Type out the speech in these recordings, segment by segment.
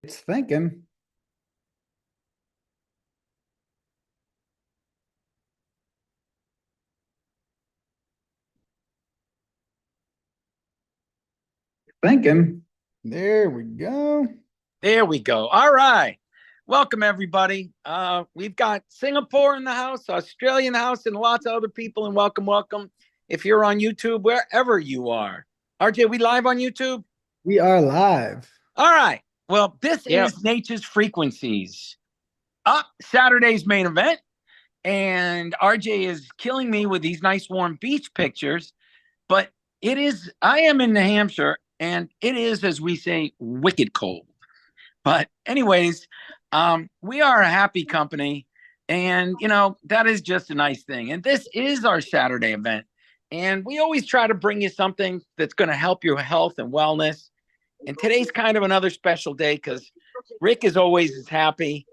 It's thinking. Thinking. There we go. There we go. All right. Welcome, everybody. We've got Singapore in the house, Australia in the house, and lots of other people. And welcome. If you're on YouTube, wherever you are. RJ, we live on YouTube? We are live. All right. Well, this Yep. is Nature's Frequencies. Up Saturday's main event. And RJ is killing me with these nice warm beach pictures. But I am in New Hampshire, and it is, as we say, wicked cold. But anyways, we are a happy company, and that is just a nice thing. And this is our Saturday event, and we always try to bring you something that's going to help your health and wellness. And today's kind of another special day because Rick is always as happy,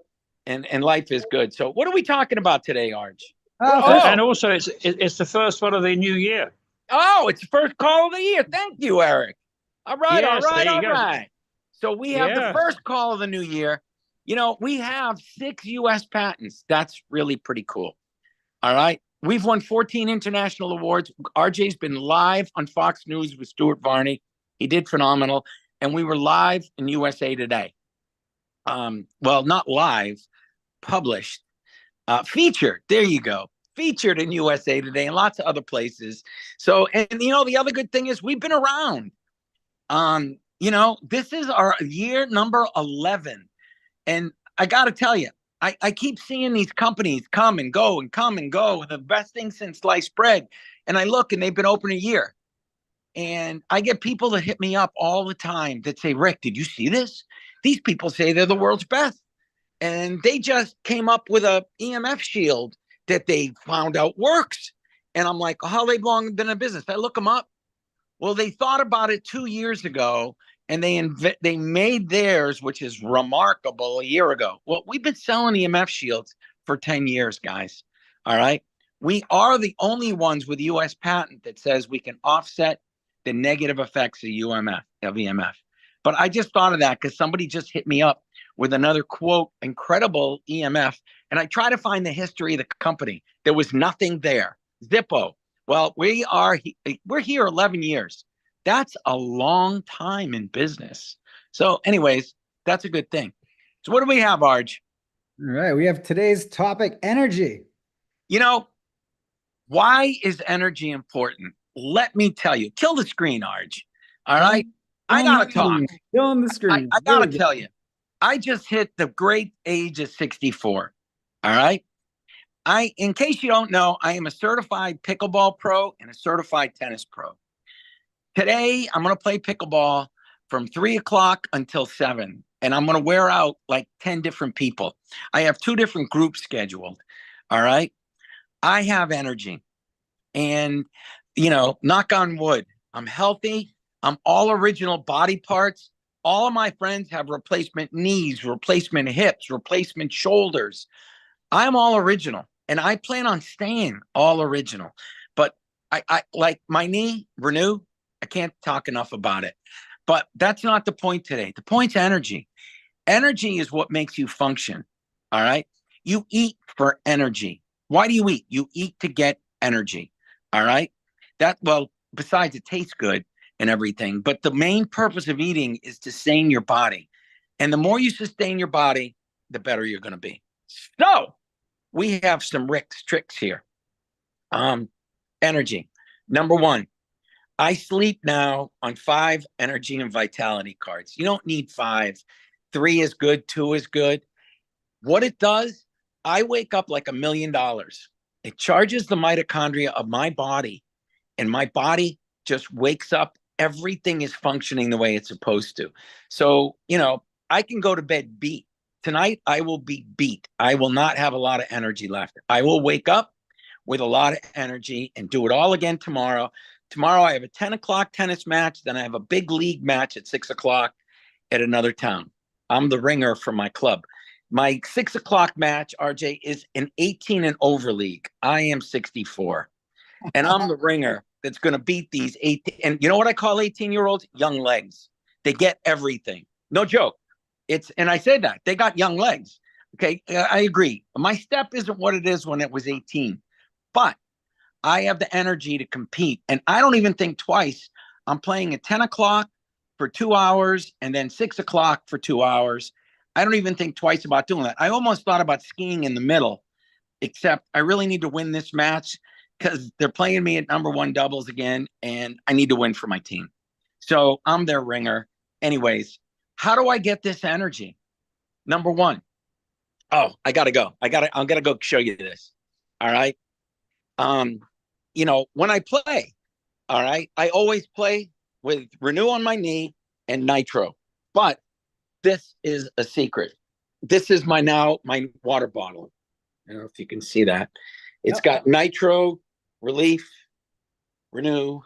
and life is good. So what are we talking about today, Arj? And also it's the first one of the new year. Oh, it's the first call of the year. Thank you, Eric. All right, Yes, all right, there you all go. right. So we have the Yeah. first call of the new year. We have 6 U.S. patents. That's really pretty cool. All right. We've won 14 international awards. RJ's been live on Fox News with Stuart Varney. He did phenomenal. And we were live in USA Today. Well, not live, published. Featured. There you go. Featured in USA Today and lots of other places. So, and the other good thing is we've been around. This is our year number 11. And I got to tell you, I keep seeing these companies come and go and come and go. The best thing since sliced bread. And I look and they've been open a year. And I get people that hit me up all the time that say, Rick, did you see this? These people say they're the world's best. And they just came up with a EMF shield that they found out works. And I'm like, how they long been in business? I look them up. Well, they thought about it 2 years ago, and they made theirs, which is remarkable, a year ago. Well, we've been selling EMF shields for 10 years, guys. All right. We are the only ones with U.S. patent that says we can offset the negative effects of EMF. But I just thought of that because somebody just hit me up with another quote, incredible EMF. And I try to find the history of the company. There was nothing there. Zippo. Well, we're here 11 years. That's a long time in business. So anyways, that's a good thing. So what do we have, Arj? All right. We have today's topic, energy. Why is energy important? Let me tell you. Kill the screen, Arj. All right. I got to talk. Killing the screen. I got to tell you. I just hit the great age of 64. All right. In case you don't know, I am a certified pickleball pro and a certified tennis pro. Today, I'm going to play pickleball from 3 o'clock until 7. And I'm going to wear out like 10 different people. I have 2 different groups scheduled. All right. I have energy. And, knock on wood, I'm healthy. I'm all original body parts. All of my friends have replacement knees, replacement hips, replacement shoulders. I'm all original, and I plan on staying all original. But I like my knee, Renew. I can't talk enough about it. But that's not the point today. The point's energy. Energy is what makes you function. All right. You eat for energy. Why do you eat? You eat to get energy. All right. Besides it tastes good and everything, but the main purpose of eating is to sustain your body. And the more you sustain your body, the better you're going to be. So we have some Rick's tricks here. Energy. Number 1, I sleep now on 5 energy and vitality cards. You don't need 5. 3 is good. 2 is good. What it does, I wake up like $1 million. It charges the mitochondria of my body, and my body just wakes up. Everything is functioning the way it's supposed to. So, I can go to bed beat. Tonight, I will be beat. I will not have a lot of energy left. I will wake up with a lot of energy and do it all again tomorrow. Tomorrow, I have a 10 o'clock tennis match. Then I have a big league match at 6 o'clock at another town. I'm the ringer for my club. My 6 o'clock match, RJ, is an 18 and over league. I am 64. And I'm the ringer that's going to beat these 18. And you know what I call 18-year-olds? Young legs. They get everything. No joke. and I said that they got young legs. Okay, I agree. My step isn't what it is when it was 18, but I have the energy to compete, and I don't even think twice. I'm playing at 10 o'clock for 2 hours and then 6 o'clock for 2 hours. I don't even think twice about doing that. I almost thought about skiing in the middle, except I really need to win this match because they're playing me at number one doubles again, and I need to win for my team. So I'm their ringer. Anyways, how do I get this energy? Number one, oh, I gotta go. I'm gonna go show you this. All right. When I play, all right, I always play with Renew on my knee and Nitro. But this is a secret. This is my water bottle. I don't know if you can see that. It's got Nitro, Relief, Renew.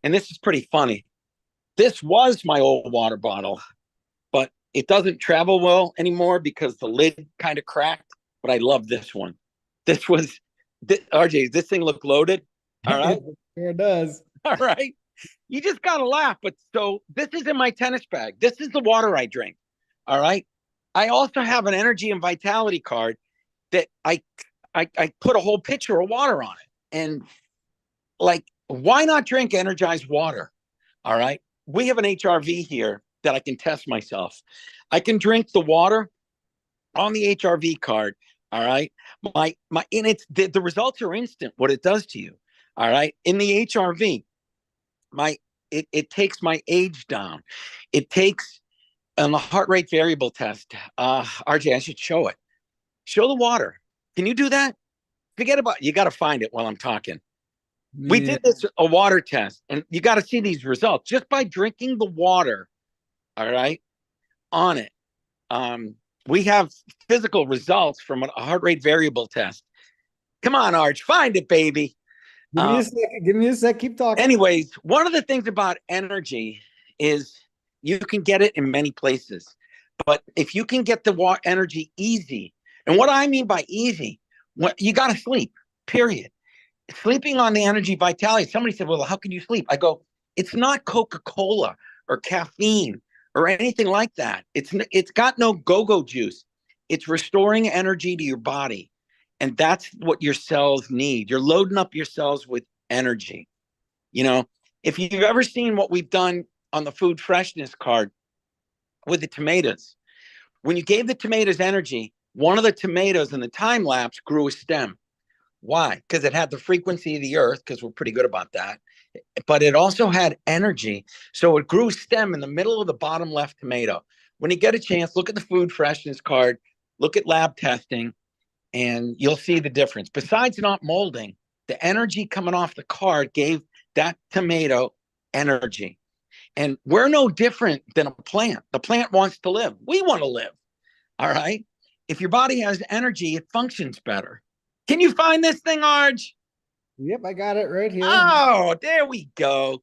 And this is pretty funny. This was my old water bottle, but it doesn't travel well anymore because the lid kind of cracked. But I love this one. RJ, this thing look loaded? All right. Sure does. All right. You just got to laugh. But so this is in my tennis bag. This is the water I drink. All right. I also have an energy and vitality card that I put a whole pitcher of water on it. And like, why not drink energized water? All right. We have an HRV here that I can test myself. I can drink the water on the HRV card. All right. And it's the results are instant, what it does to you. All right. In the HRV, it takes my age down. It takes on the heart rate variable test. RJ, I should show it. Show the water. Can you do that? Forget about you got to find it while I'm talking. Yeah. We did a water test, and you got to see these results just by drinking the water. All right. On it. We have physical results from a heart rate variable test. Come on, Arch, find it, baby. Give me a sec. Keep talking. Anyways, one of the things about energy is you can get it in many places. But if you can get the energy easy, and what I mean by easy, you got to sleep, period. Sleeping on the energy vitality. Somebody said, well, how can you sleep? I go, it's not Coca-Cola or caffeine or anything like that. It's got no go-go juice. It's restoring energy to your body. And that's what your cells need. You're loading up your cells with energy. If you've ever seen what we've done on the food freshness card with the tomatoes, when you gave the tomatoes energy, one of the tomatoes in the time lapse grew a stem. Why? Because it had the frequency of the earth, because we're pretty good about that. But it also had energy. So it grew stem in the middle of the bottom left tomato. When you get a chance, look at the food freshness card, look at lab testing, and you'll see the difference. Besides not molding, the energy coming off the card gave that tomato energy. And we're no different than a plant. The plant wants to live. We want to live. All right. If your body has energy, it functions better. Can you find this thing, Arj? Yep, I got it right here. Oh, there we go.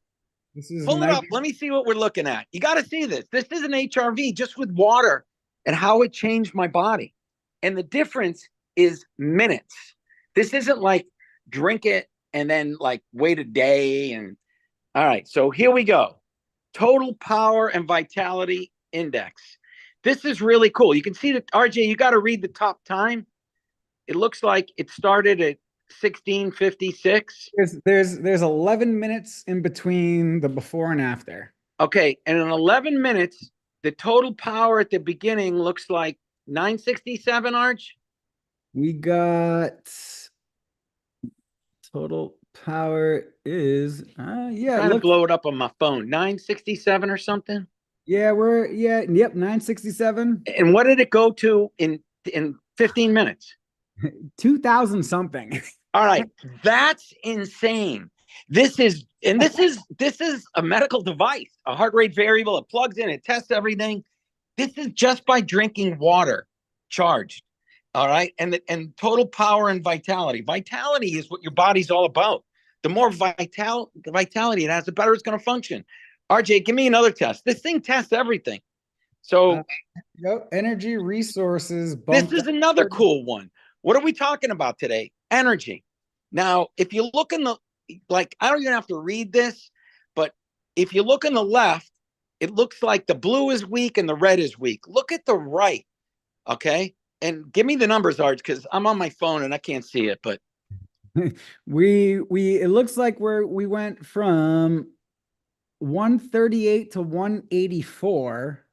This is Pull it up. Let me see what we're looking at. You got to see this. This is an HRV just with water and how it changed my body. And the difference is minutes. This isn't like drink it and then like wait a day. And all right, so here we go. Total power and vitality index. This is really cool. You can see that, RJ, you got to read the top time. It looks like it started at 16:56. There's 11 minutes in between the before and after. Okay, and in 11 minutes, the total power at the beginning looks like 967, Arch. We got total power is Trying to blow it up on my phone. 967 or something. Yeah, yep, 967. And what did it go to in 15 minutes? 2000 something. All right, that's insane. This is a medical device, a heart rate variable. It plugs in, it tests everything. This is just by drinking water, charged. All right, and total power and vitality. Vitality is what your body's all about. The more vitality it has, the better it's going to function. RJ, give me another test. This thing tests everything. So, energy resources. This is another cool one. What are we talking about today? Energy. Now, if you look in I don't even have to read this, but if you look on the left, it looks like the blue is weak and the red is weak. Look at the right, okay? And give me the numbers, Arch, because I'm on my phone and I can't see it, but it looks like we went from 138 to 184.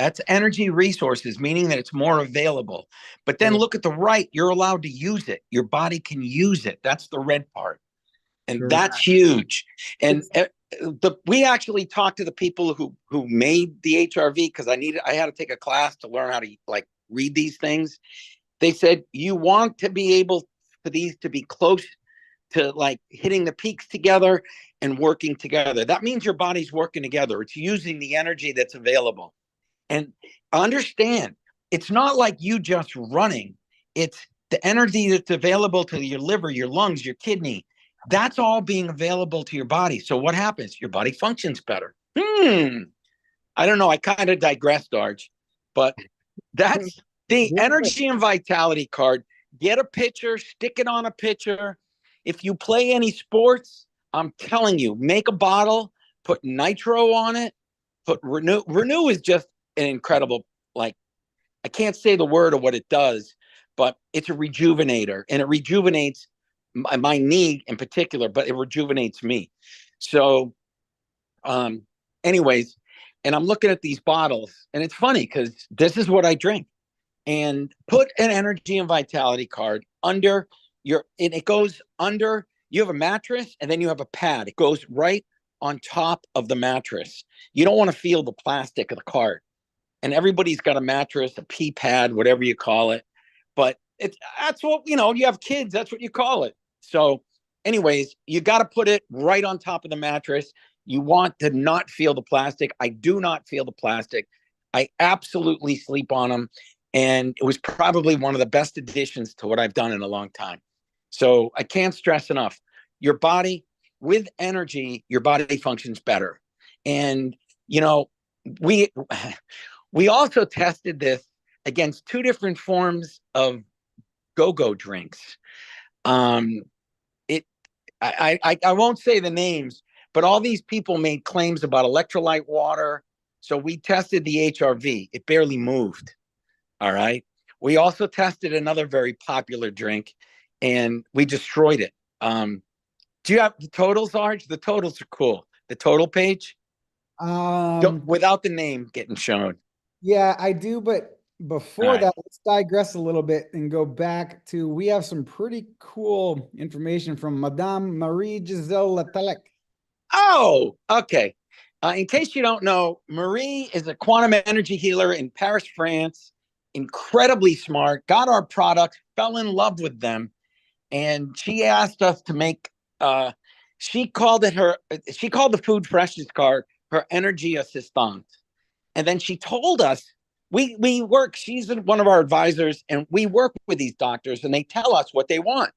that's energy resources, meaning that it's more available. But then look at the right, you're allowed to use it. Your body can use it. That's the red part. And that's huge. And we actually talked to the people who made the HRV because I had to take a class to learn how to like read these things. They said you want to be able for these to be close to like hitting the peaks together and working together. That means your body's working together. It's using the energy that's available. And understand, it's not like you just running. It's the energy that's available to your liver, your lungs, your kidney. That's all being available to your body. So what happens? Your body functions better. I don't know. I kind of digressed, Arch, but that's the energy and vitality card. Get a picture, stick it on a picture. If you play any sports, I'm telling you, make a bottle, put nitro on it, put Renew. Renew is just an incredible, like, I can't say the word of what it does, but it's a rejuvenator, and it rejuvenates my knee in particular, but it rejuvenates me. So anyways, and I'm looking at these bottles, and it's funny because this is what I drink. And put an energy and vitality card under and it goes under, you have a mattress and then you have a pad. It goes right on top of the mattress. You don't want to feel the plastic of the card. And everybody's got a mattress, a pee pad, whatever you call it. But that's what, you have kids, that's what you call it. So anyways, you got to put it right on top of the mattress. You want to not feel the plastic. I do not feel the plastic. I absolutely sleep on them. And it was probably one of the best additions to what I've done in a long time. So I can't stress enough. Your body, with energy, your body functions better. And, we also tested this against two different forms of go-go drinks. I won't say the names, but all these people made claims about electrolyte water. So we tested the HRV. It barely moved. All right. We also tested another very popular drink and we destroyed it. Do you have the totals, Arch? The totals are cool. The total page? Without the name getting shown. Yeah, I do. But before that, let's digress a little bit and go back to, we have some pretty cool information from Madame Marie Giselle Letelec. Oh, okay. In case you don't know, Marie is a quantum energy healer in Paris, France. Incredibly smart, got our products, fell in love with them. And she asked us to make, she called the food Freshness Card her energy assistant. And then she told us, she's one of our advisors, and we work with these doctors and they tell us what they want.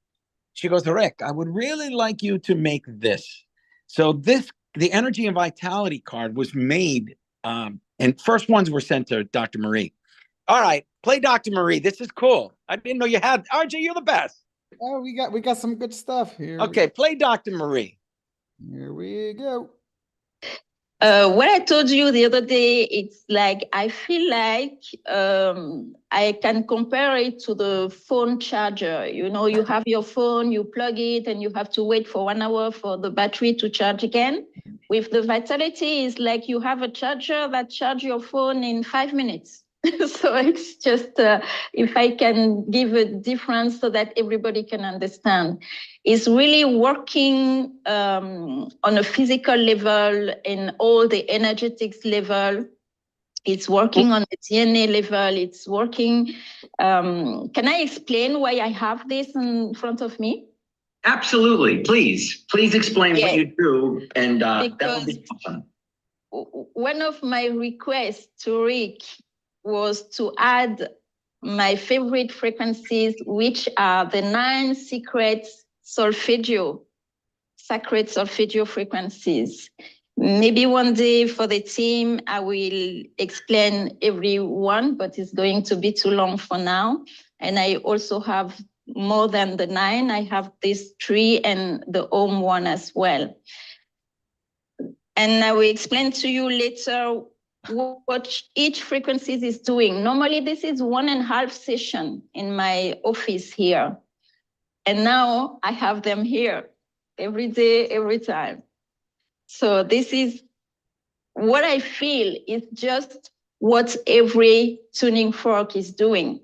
She goes, Rick, I would really like you to make this. So the energy and vitality card was made, and first ones were sent to Dr. Marie. All right, play Dr. Marie. This is cool. I didn't know you had. RJ, you're the best. Oh, we got some good stuff here. Okay, play Dr. Marie. Here we go. What I told you the other day, it's like, I feel like I can compare it to the phone charger. You have your phone, you plug it, and you have to wait for 1 hour for the battery to charge again. With the Vitality, it's like you have a charger that charges your phone in 5 minutes. So it's just, if I can give a difference so that everybody can understand, it's really working on a physical level and all the energetics level. It's working on the DNA level. It's working. Can I explain why I have this in front of me? Absolutely. Please explain what you do. And that would be fun. One of my requests to Rick was to add my favorite frequencies, which are the 9 sacred solfeggio frequencies. Maybe one day for the team, I will explain every one, but it's going to be too long for now. And I also have more than the 9. I have these 3 and the home one as well. And I will explain to you later what each frequency is doing. Normally, this is 1.5 session in my office here. And now I have them here every day, every time. So this is what I feel is just what every tuning fork is doing.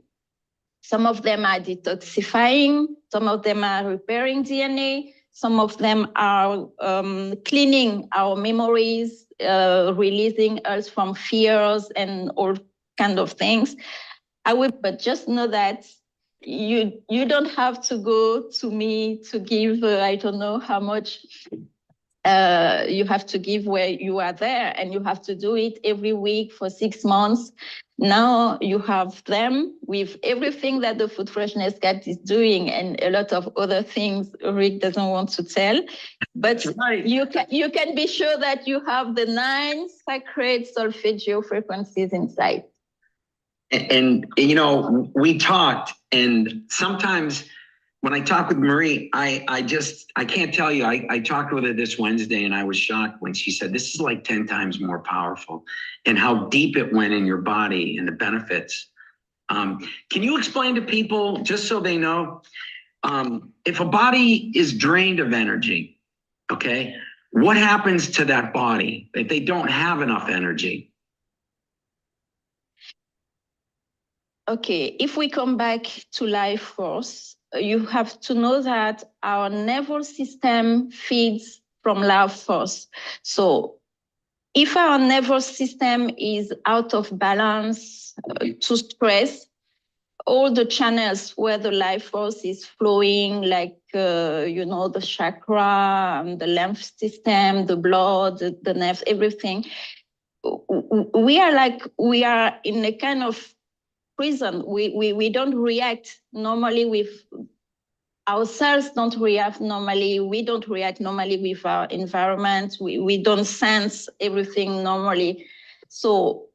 Some of them are detoxifying, some of them are repairing DNA, some of them are cleaning our memories, releasing us from fears and all kind of things. But just know that you don't have to go to me to give, I don't know how much you have to give where you are there, and you have to do it every week for 6 months. Now you have them with everything that the Food Freshness Card is doing and a lot of other things Rick doesn't want to tell. But right. you can be sure that you have the 9 sacred solfeggio frequencies inside. And you know, we talked, and sometimes when I talk with Marie, I can't tell you, I talked with her this Wednesday and I was shocked when she said, this is like 10 times more powerful, and how deep it went in your body and the benefits. Can you explain to people, just so they know, if a body is drained of energy, okay, what happens to that body if they don't have enough energy? Okay, if we come back to life force, you have to know that our nervous system feeds from life force. So if our nervous system is out of balance, to stress, all the channels where the life force is flowing, like, you know, the chakra, the lymph system, the blood, the nerves, everything, we are in a kind of prison. We don't react normally with our cells, don't react normally. We don't react normally with our environment. We don't sense everything normally. So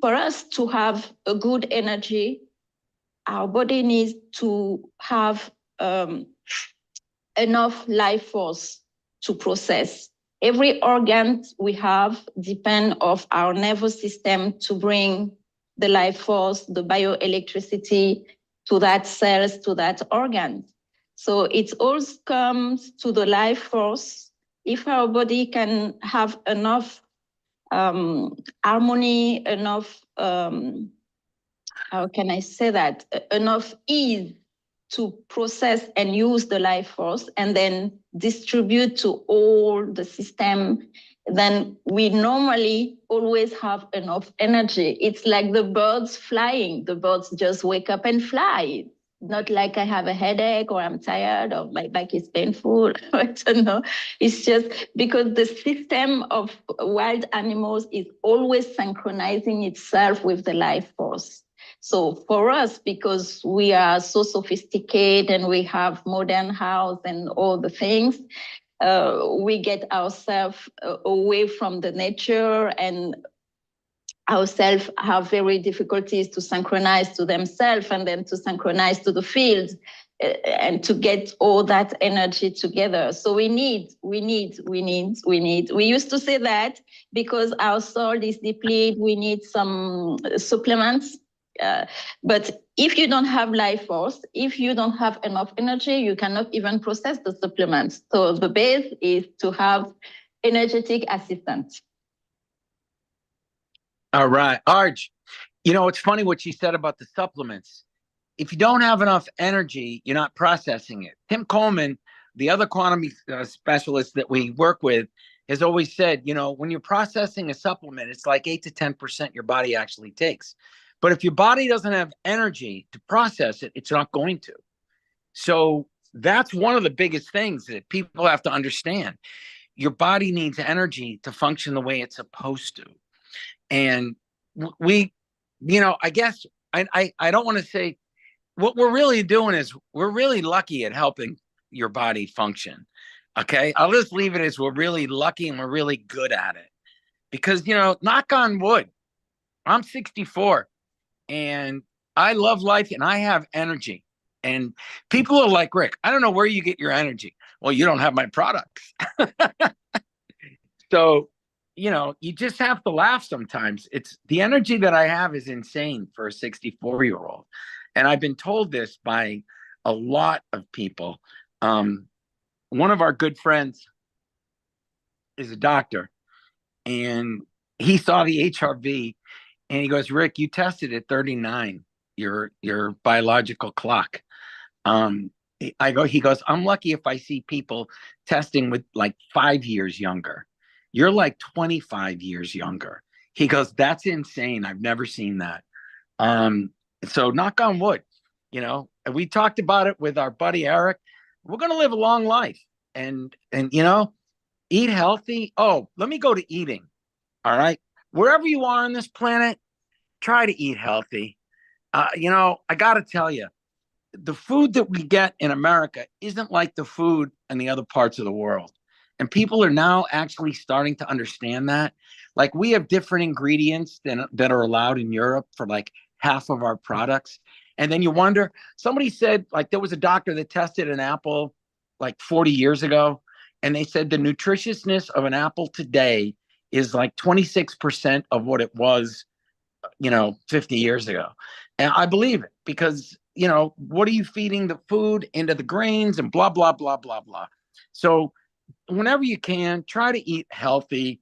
for us to have a good energy, our body needs to have enough life force to process. Every organ we have depends on our nervous system to bring the life force, the bioelectricity to that cells, to that organ. So it all comes to the life force. If our body can have enough harmony, enough, how can I say that? Enough ease to process and use the life force and then distribute to all the system, then we normally always have enough energy. It's like the birds flying. The birds just wake up and fly. Not like I have a headache or I'm tired or my back is painful. I don't know. It's just because the system of wild animals is always synchronizing itself with the life force. So for us, because we are so sophisticated and we have modern house and all the things, we get ourselves away from the nature, and ourselves have very difficulties to synchronize to themselves and then to synchronize to the field and to get all that energy together. So we used to say that because our soul is depleted, we need some supplements. But if you don't have life force, if you don't have enough energy, you cannot even process the supplements. So the base is to have energetic assistance. All right, Arj, you know, it's funny what she said about the supplements. If you don't have enough energy, you're not processing it. Tim Coleman, the other quantum specialist that we work with, has always said, you know, when you're processing a supplement, it's like 8 to 10% your body actually takes. But if your body doesn't have energy to process it, it's not going to. So that's one of the biggest things that people have to understand. Your body needs energy to function the way it's supposed to. And we, you know, I guess I don't want to say, what we're really doing is we're really lucky at helping your body function. Okay. I'll just leave it as we're really lucky and we're really good at it. Because, you know, knock on wood, I'm 64 and I love life and I have energy. And people are like, Rick, I don't know where you get your energy. Well, you don't have my products. So you know, you just have to laugh sometimes. It's the energy that I have is insane for a 64-year-old. And I've been told this by a lot of people. One of our good friends is a doctor, and he saw the HRV, and he goes, Rick, you tested at 39, your biological clock. He goes, I'm lucky if I see people testing with like 5 years younger. You're like 25 years younger. He goes, that's insane. I've never seen that. So knock on wood, you know, and we talked about it with our buddy Eric. We're going to live a long life and, you know, eat healthy. Oh, let me go to eating. All right. Wherever you are on this planet, try to eat healthy. You know, I got to tell you, the food that we get in America isn't like the food in the other parts of the world. And people are now actually starting to understand that. Like we have different ingredients that are allowed in Europe for like half of our products. And then you wonder, somebody said like there was a doctor that tested an apple like 40 years ago. And they said the nutritiousness of an apple today is like 26% of what it was, you know, 50 years ago. And I believe it because, you know, what are you feeding the food into the grains and blah, blah, blah, blah, blah. So whenever you can, try to eat healthy,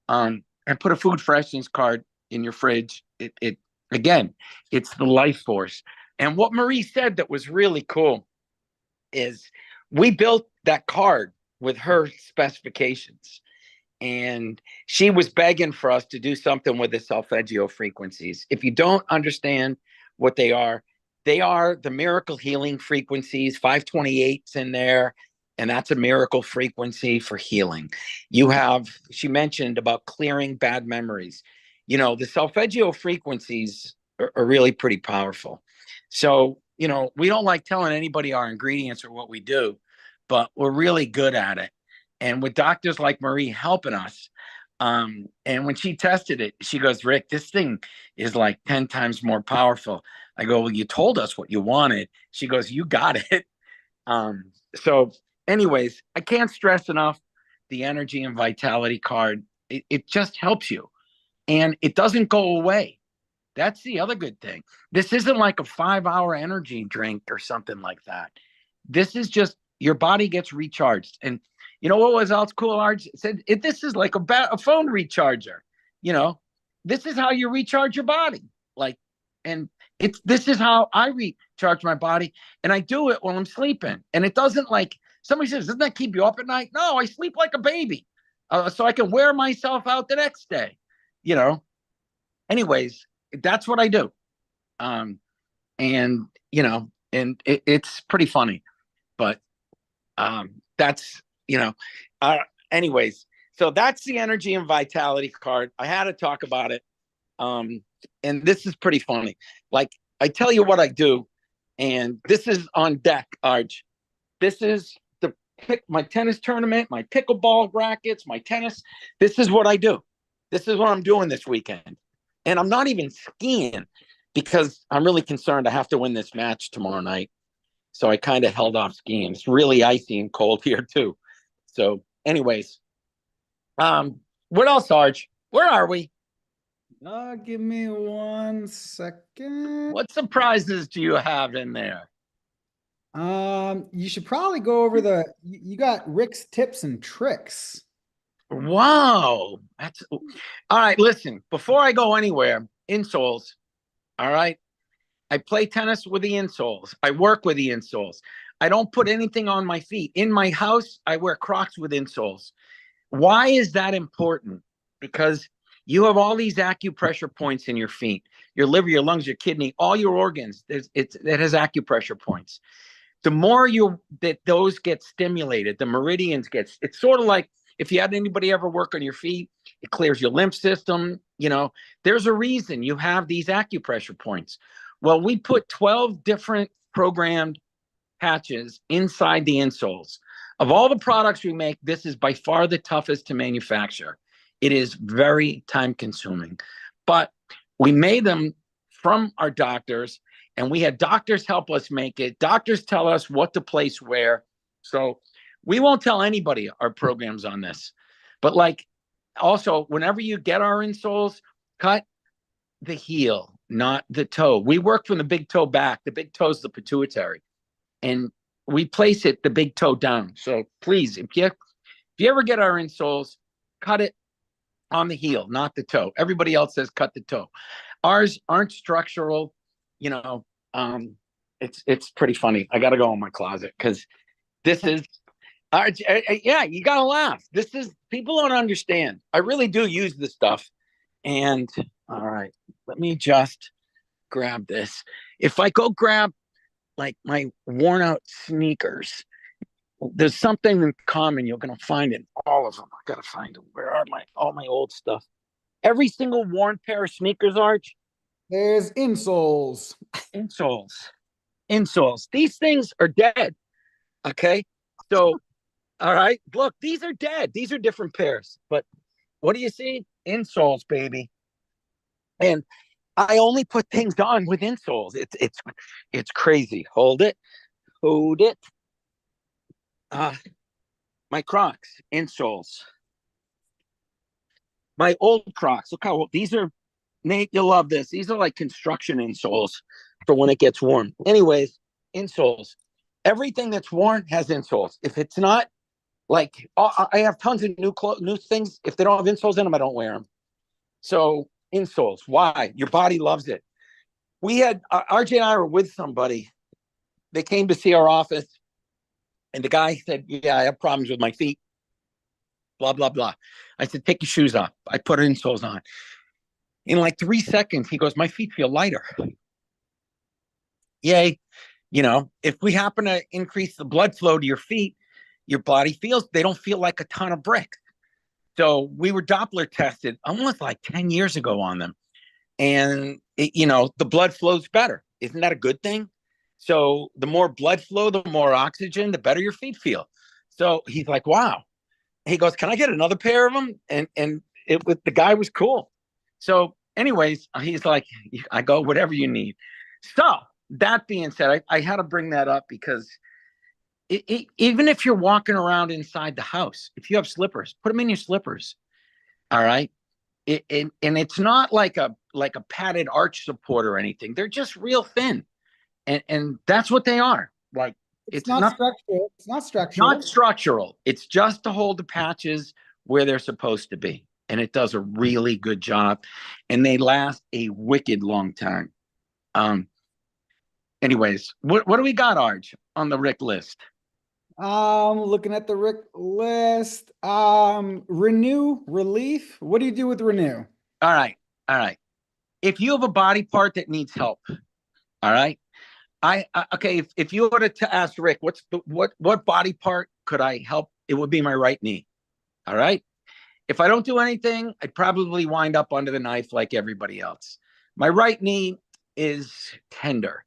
and put a food freshness card in your fridge. It again, it's the life force. And what Marie said that was really cool is we built that card with her specifications. And she was begging for us to do something with the solfeggio frequencies. If you don't understand what they are the miracle healing frequencies. 528's in there, and that's a miracle frequency for healing. You have, she mentioned about clearing bad memories. You know, the solfeggio frequencies are really pretty powerful. So, you know, we don't like telling anybody our ingredients or what we do, but we're really good at it. And with doctors like Marie helping us, and when she tested it, she goes, Rick, this thing is like 10 times more powerful. I go, well, you told us what you wanted. She goes, you got it. So anyways, I can't stress enough the energy and vitality card. It just helps you and it doesn't go away. That's the other good thing. This isn't like a 5-hour energy drink or something like that. This is just your body gets recharged. And you know what was else cool, Arj? It said this is like a phone recharger. You know, this is how you recharge your body. Like, and this is how I recharge my body, and I do it while I'm sleeping. And it doesn't like somebody says, doesn't that keep you up at night? No, I sleep like a baby, so I can wear myself out the next day. You know. Anyways, that's what I do. And you know, and it's pretty funny, but that's, you know, anyways, so that's the energy and vitality card. I had to talk about it. And this is pretty funny. Like, I tell you what I do, and this is on deck, Arj. This is my tennis tournament, my pickleball rackets, my tennis. This is what I do. This is what I'm doing this weekend. And I'm not even skiing because I'm really concerned I have to win this match tomorrow night. So I kind of held off skiing. It's really icy and cold here too. So anyways, what else, Sarge? Where are we? Give me 1 second. What surprises do you have in there? You should probably go over you got Rick's tips and tricks. Wow. That's all right. Listen, before I go anywhere, insoles. All right. I play tennis with the insoles. I work with the insoles. I don't put anything on my feet. In my house, I wear Crocs with insoles. Why is that important? Because you have all these acupressure points in your feet, your liver, your lungs, your kidney, all your organs. It has acupressure points. The more that those get stimulated, the meridians it's sort of like if you had anybody ever work on your feet, it clears your lymph system. You know, there's a reason you have these acupressure points. Well, we put 12 different programmed patches inside the insoles. Of all the products we make, this is by far the toughest to manufacture. It is very time consuming, but we made them from our doctors, and we had doctors help us make it. Doctors tell us what to place where. So we won't tell anybody our programs on this, but like also, whenever you get our insoles, cut the heel, not the toe. We work from the big toe back. The big toe is the pituitary, and we place it the big toe down. So please, if you ever get our insoles, cut it on the heel, not the toe. Everybody else says cut the toe. Ours aren't structural. You know, it's pretty funny. I got to go in my closet because this is. Yeah, you gotta laugh. This is, people don't understand. I really do use this stuff. And all right, let me just grab this. If I go grab like my worn out sneakers, there's something in common you're gonna find in all of them. I gotta find them. Where are all my old stuff? Every single worn pair of sneakers, Arch. There's insoles. Insoles. These things are dead. Okay, so. All right, look, these are dead. These are different pairs. But what do you see? Insoles, baby. And I only put things on with insoles. It's crazy. Hold it. My Crocs, insoles. My old Crocs. Look how old these are. Nate, you'll love this. These are like construction insoles for when it gets warm. Anyways, insoles. Everything that's worn has insoles. If it's not, like, I have tons of new things. If they don't have insoles in them, I don't wear them. So insoles, why? Your body loves it. We had RJ and I were with somebody. They came to see our office, and the guy said, "Yeah, I have problems with my feet." Blah blah blah. I said, "Take your shoes off." I put insoles on. In like 3 seconds, he goes, "My feet feel lighter." Yay! You know, if we happen to increase the blood flow to your feet, your body feels, they don't feel like a ton of bricks. So we were Doppler tested almost like 10 years ago on them. And, the blood flows better. Isn't that a good thing? So the more blood flow, the more oxygen, the better your feet feel. So he's like, wow. He goes, "Can I get another pair of them?" And the guy was cool. So anyways, he's like, I go, "Whatever you need." So that being said, I had to bring that up because even if you're walking around inside the house, if you have slippers, put them in your slippers. All right. And it's not like a padded arch support or anything. They're just real thin. And that's what they are. Like, it's not structural. It's not structural. Not structural. It's just to hold the patches where they're supposed to be. And it does a really good job. And they last a wicked long time. Anyways, what do we got, Arj, on the Rick list? Looking at the Rick list. Renew, relief. What do you do with Renew? All right. If you have a body part that needs help, all right. Okay. If you were to ask Rick, what body part could I help? It would be my right knee. All right. If I don't do anything, I'd probably wind up under the knife like everybody else. My right knee is tender.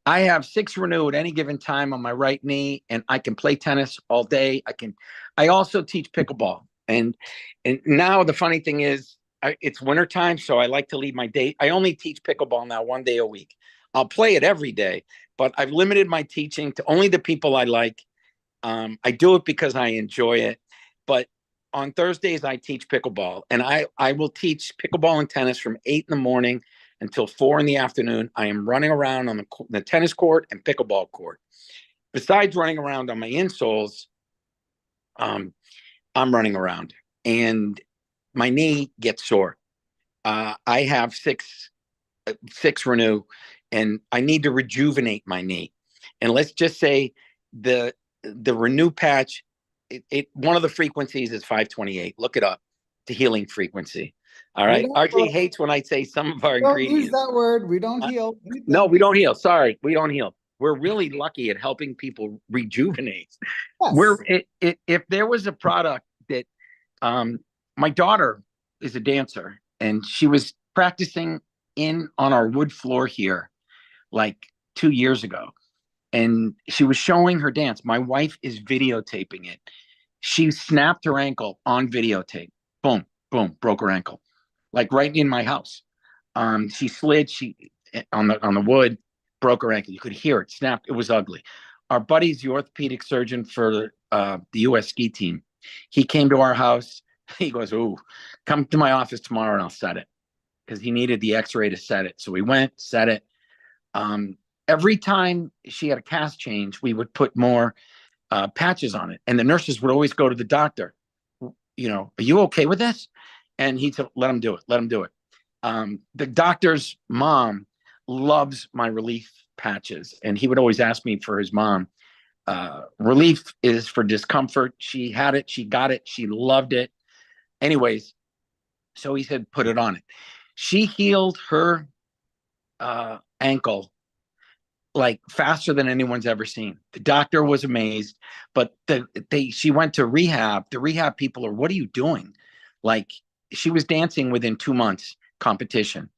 I have 6 Renew at any given time on my right knee, and I can play tennis all day. I also teach pickleball. And now the funny thing is, it's wintertime, so I like to leave my day. I only teach pickleball now 1 day a week. I'll play it every day, but I've limited my teaching to only the people I like. I do it because I enjoy it. But on Thursdays, I teach pickleball, and I will teach pickleball and tennis from 8 in the morning until 4 in the afternoon. I am running around on the tennis court and pickleball court. Besides running around on my insoles, I'm running around, and my knee gets sore. I have six Renew, and I need to rejuvenate my knee. And let's just say the Renew patch, one of the frequencies is 528. Look it up, the healing frequency. All right. RJ hates when I say some of our ingredients. Don't use that word. We don't heal. No, we don't heal. Sorry, we don't heal. We're really lucky at helping people rejuvenate. Yes. If there was a product that, my daughter is a dancer, and she was practicing on our wood floor here like 2 years ago, and she was showing her dance. My wife is videotaping it. She snapped her ankle on videotape. Boom, boom, broke her ankle, like right in my house. She slid on the wood, broke her ankle. You could hear it snapped. It was ugly. Our buddy's the orthopedic surgeon for the U.S. ski team. He came to our house He goes, "Ooh, come to my office tomorrow and I'll set it," because he needed the X-ray to set it. So we went, set it. Every time she had a cast change, we would put more patches on it, and the nurses would always go to the doctor. You know, are you okay with this? And he'd say, "Let him do it. Let him do it." The doctor's mom loves my relief patches, and he would always ask me for his mom. Relief is for discomfort. She had it, she got it, she loved it. Anyways, so he said, put it on it. She healed her ankle like faster than anyone's ever seen. The doctor was amazed, but she went to rehab. The rehab people are, what are you doing? Like, she was dancing within 2 months competition.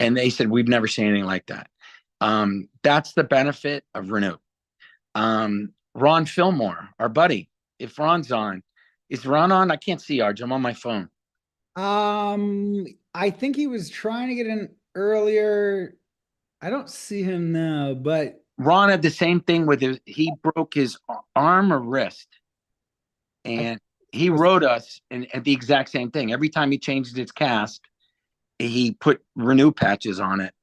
And they said, we've never seen anything like that. That's the benefit of Renew. Ron Fillmore, our buddy, if Ron's on, is Ron on? I can't see Arj. I'm on my phone. I think he was trying to get in earlier. I don't see him now, but Ron had the same thing with he broke his arm or wrist. And he wrote us and the exact same thing. Every time he changed his cast, he put Renew patches on it,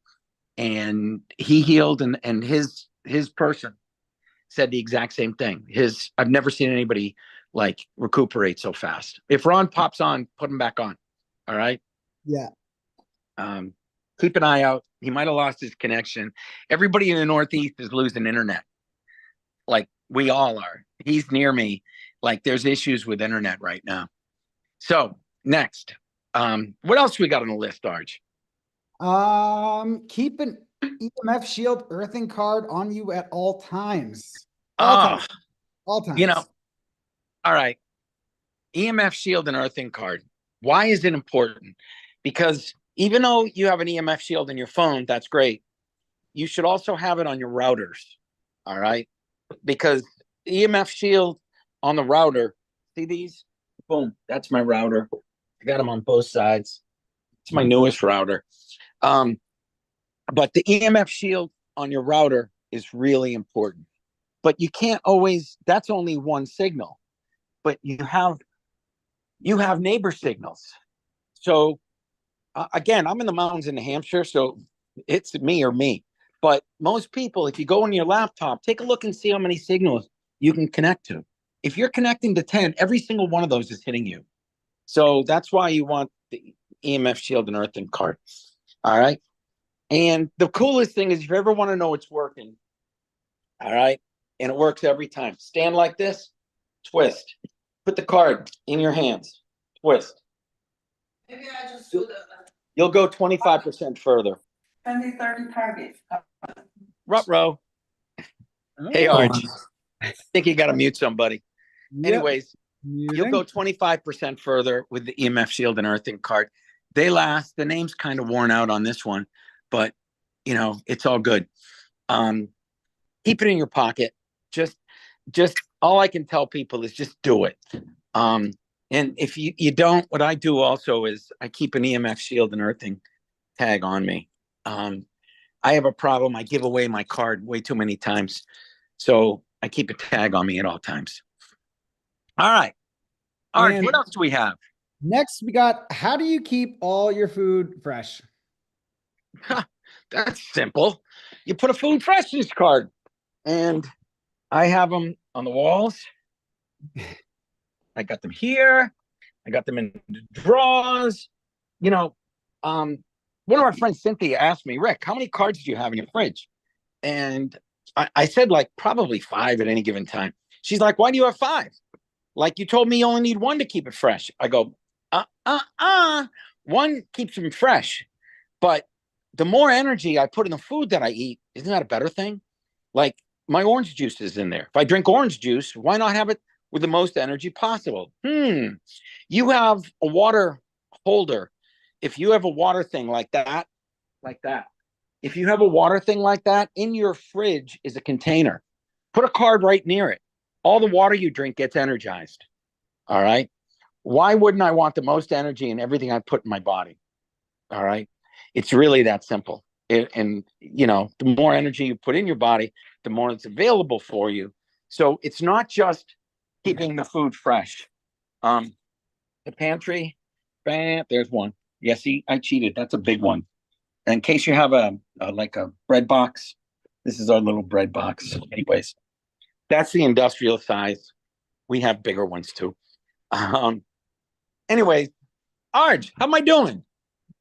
and he healed. And his person said the exact same thing. I've never seen anybody like recuperate so fast. If Ron pops on, put him back on. All right. Yeah. Keep an eye out. He might have lost his connection. Everybody in the Northeast is losing internet. Like we all are. He's near me. Like there's issues with internet right now. So next, what else we got on the list, Arj? Keep an EMF Shield earthing card on you at all times. All times. You know, all right. EMF Shield and earthing card. Why is it important? Because even though you have an EMF Shield in your phone, that's great. You should also have it on your routers. All right. Because EMF Shield on the router, see these? Boom. That's my router. I got them on both sides. It's my newest router. But the EMF Shield on your router is really important. But you can't always, that's only one signal. But you have neighbor signals. So again, I'm in the mountains in New Hampshire, so it's me or me. But most people, if you go on your laptop, take a look and see how many signals you can connect to. If you're connecting to 10, every single one of those is hitting you. So that's why you want the EMF Shield and earthing card. All right. And the coolest thing is, if you ever want to know it's working, all right, and it works every time, stand like this, twist, put the card in your hands, twist. Maybe I just do You'll go 25% further. 20-30 targets. Ruh-roh. Hey, Arj. I think you got to mute somebody. Yep. Anyways, you'll go 25% further with the EMF Shield and earthing card. They last. The name's kind of worn out on this one, but you know, it's all good. Keep it in your pocket. Just all I can tell people is just do it. And if you don't, what I do also is I keep an EMF Shield and earthing tag on me. I have a problem. I give away my card way too many times. So I keep a tag on me at all times. All right. All right. What else do we have? Next, we got, how do you keep all your food fresh? That's simple. You put a food freshness card, and I have them on the walls. I got them here. I got them in the drawers. You know, one of our friends, Cynthia, asked me, Rick, how many cards do you have in your fridge? And I said, like, probably 5 at any given time. She's like, why do you have 5? Like, you told me you only need 1 to keep it fresh. I go, 1 keeps them fresh. But the more energy I put in the food that I eat, isn't that a better thing? Like, my orange juice is in there. If I drink orange juice, why not have it with the most energy possible? You have a water holder. If you have a water thing like that, if you have a water thing like that, in your fridge is a container. Put a card right near it. All the water you drink gets energized. All right. Why wouldn't I want the most energy in everything I put in my body? All right. It's really that simple. And, you know, the more energy you put in your body, the more it's available for you. So it's not just keeping the food fresh. the pantry. Bam, there's one. Yeah, see, I cheated. That's a big one. And in case you have a like a bread box, this is our little bread box. Anyways, that's the industrial size. We have bigger ones too. Um, anyways, Arj, how am I doing?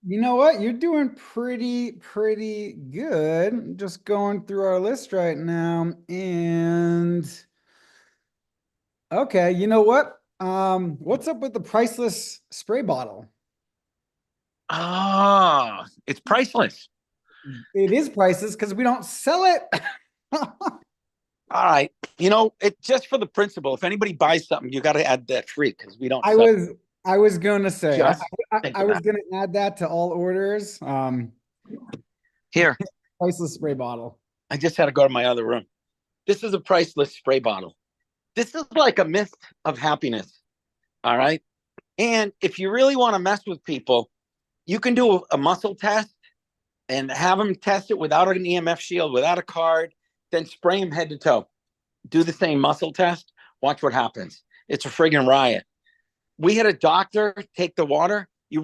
You know what? You're doing pretty good. I'm just going through our list right now. And okay, you know what? What's up with the priceless spray bottle? Ah, it's priceless. It is priceless because we don't sell it. All right. It's just for the principle. If anybody buys something, you got to add that free because we don't I sell was I was gonna say just think I of was that. gonna add that to all orders. Here, Priceless spray bottle. I just had to go to my other room. This is a priceless spray bottle. This is like a mist of happiness. All right. And if you really want to mess with people, you can do a muscle test and have them test it without an EMF shield, without a card, then spray them head to toe. Do the same muscle test. Watch what happens. It's a friggin' riot. We had a doctor take the water. You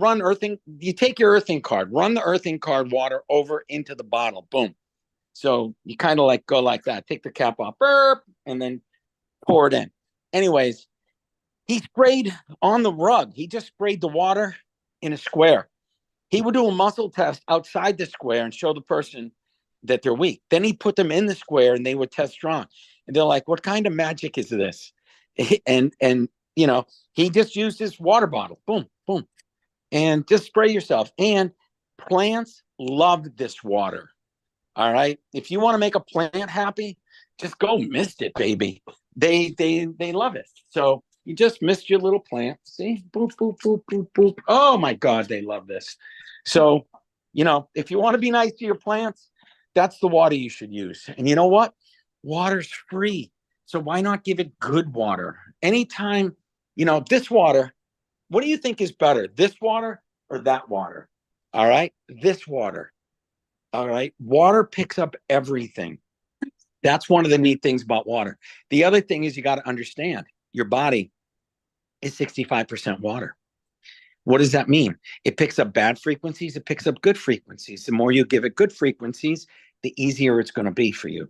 take your earthing card, run the earthing card water over into the bottle. Boom. So you kind of like go like that. Take the cap off, burp, and then pour it in. Anyways, he sprayed on the rug. He just sprayed the water in a square. He would do a muscle test outside the square and show the person that they're weak. Then he put them in the square and they would test strong. And they're like, what kind of magic is this? And he just used his water bottle. Boom, boom. And just spray yourself. And plants love this water. All right. If you want to make a plant happy, just go mist it, baby. They love it. So you just mist your little plant. See? Boop, boop, boop, boop, boop. Oh my God, they love this. So, if you want to be nice to your plants, that's the water you should use. And you know what? Water's free. So why not give it good water? Anytime, this water, what do you think is better? This water or that water? All right. This water. All right. Water picks up everything. That's one of the neat things about water. The other thing is you got to understand your body is 65% water. What does that mean? It picks up bad frequencies. It picks up good frequencies. The more you give it good frequencies, the easier it's going to be for you.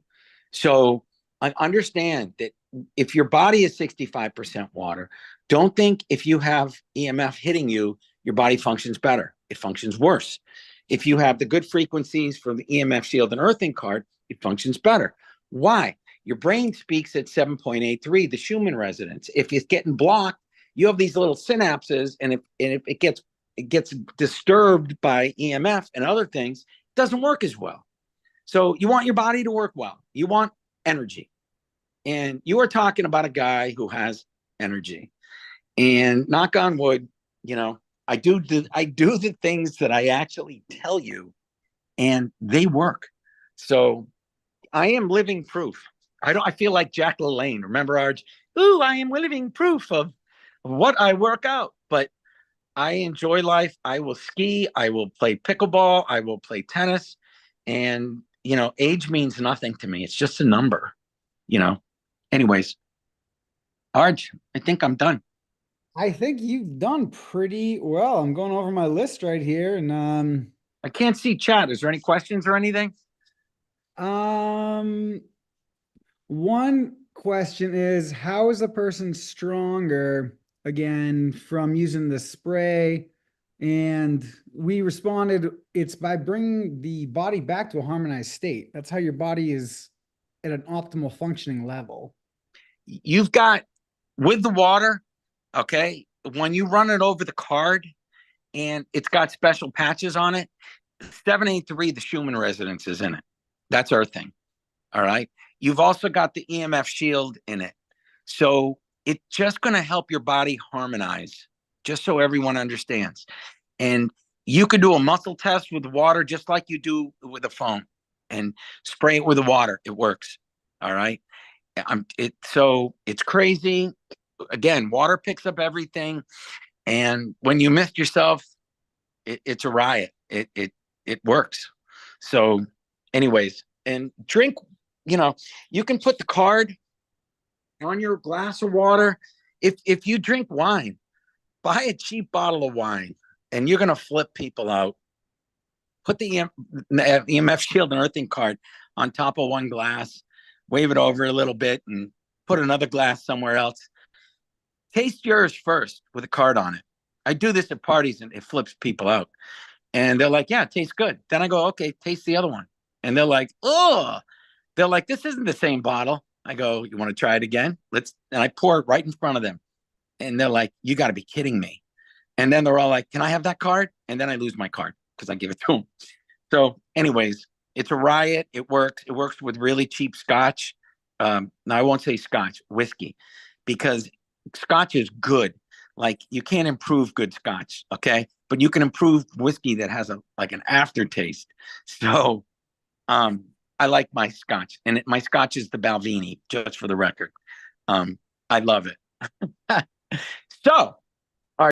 So I understand that if your body is 65% water, don't think if you have EMF hitting you, your body functions better. It functions worse. If you have the good frequencies from the EMF shield and earthing card, it functions better. Why? Your brain speaks at 7.83, the Schumann resonance. If it's getting blocked, you have these little synapses, and if it gets disturbed by EMF and other things, it doesn't work as well. So you want your body to work well. You want energy. And you are talking about a guy who has energy. And knock on wood, I do the things that I actually tell you, and they work. So I am living proof. I feel like Jack LaLanne. Remember, Arj? Ooh, I am living proof of what I work out. But I enjoy life. I will ski. I will play pickleball. I will play tennis. And, age means nothing to me. It's just a number, Anyways, Arj, I think I'm done. I think you've done pretty well. I'm going over my list right here, and I can't see chat. Is there any questions or anything? One question is, how is a person stronger again from using the spray? And we responded, it's by bringing the body back to a harmonized state. That's how your body is at an optimal functioning level. You've got with the water, okay, when you run it over the card and it's got special patches on it, 783, the Schumann resonance is in it. That's earthing. All right. You've also got the EMF shield in it. So it's just going to help your body harmonize, just so everyone understands. And you could do a muscle test with the water just like you do with a phone and spray it with the water. It works. All right. So it's crazy. Again, water picks up everything. And when you mist yourself, it's a riot. It works. So anyways, and drink, you can put the card on your glass of water. If you drink wine, buy a cheap bottle of wine and you're going to flip people out. Put the EMF Shield and earthing card on top of one glass, wave it over a little bit, and put another glass somewhere else. Taste yours first with a card on it. I do this at parties and it flips people out. And they're like, yeah, it tastes good. Then I go, okay, taste the other one. And they're like, oh, they're like, this isn't the same bottle. I go, you want to try it again? And I pour it right in front of them. And they're like, you got to be kidding me. And then they're all like, can I have that card? And then I lose my card because I give it to them. So anyways, it's a riot. It works. It works with really cheap scotch. Now I won't say scotch, whiskey, because scotch is good. Like you can't improve good scotch, okay? But you can improve whiskey that has like an aftertaste. So I like my scotch, and my scotch is the Balvenie, just for the record. I love it. So